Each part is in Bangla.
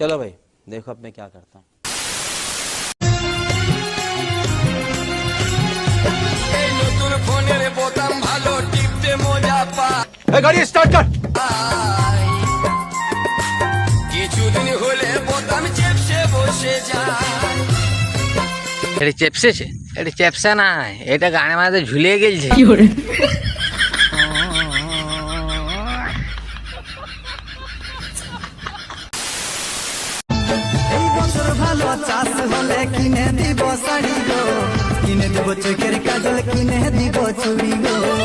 चलो भाई देखो अब मैं क्या करता हूँ। गाड़ी स्टार्ट कर। এটা চেপসেছে, এটা চেপসে না, এটা গানে মাঝে ঝুলিয়ে গেলছে।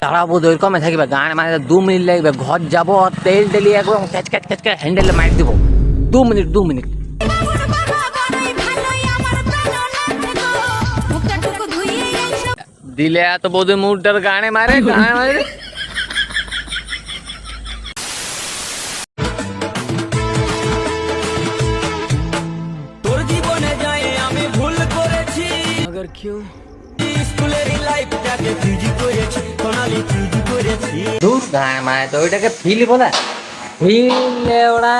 তারা বোধ ওইরকমে থাকবে, গানে মাঝে 2 মিনিট লাগবে, ঘর যাবো তেল টেলি একদম ক্যাচ ক্যাচ ক্যাচ ক্যাচ হ্যান্ডেলে মার দিব। 2 মিনিট। দিলে এত বোধ মুডটার গানে মারে। তোর জীবনে যাই আমি ভুল করেছি, अगर क्यों স্কুলের লাইফটাকে চুজি করেছি, সোনালি চুজি করেছি। দূর গানে মারে তো ওইটাকে ফিল বলে, ফিল ওরা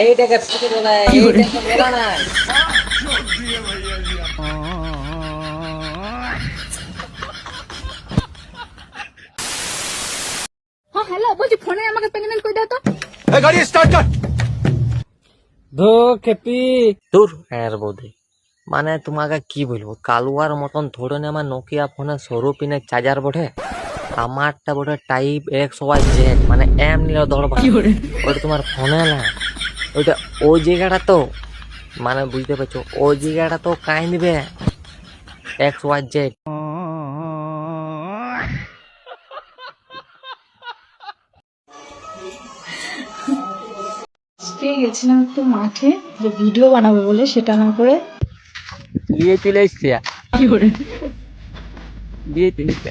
এইটাকে ফিল বলে, এইটাকে বলে না। হ্যাঁ হ্যালো, বলছি ফোনে আমাকে পেমেন্ট করে দাও তো। गाड़ी स्टार्ट कर। ধো খেপি দূর এর বোধে, মানে তোমাকে কি বলবো, কালুয়ার মতন ধরনে আমার নোকিয়া ফোনে সরু পিনের চার্জার বটে, আমারটা বটে টাইপ XYZ, মানে এম নিলে ধরবা ওটা তোমার ফোনে না, ওইটা ওই জায়গাটা তো, মানে বুঝতে পারছো, ওই জায়গাটা তো কাই নিবে XYZ। আজকে গেছিলাম একটু মাঠে, যে ভিডিও বানাবো বলে, সেটা না করে দিয়ে চলে এসছে, কি করে দিয়ে চলে এসছে।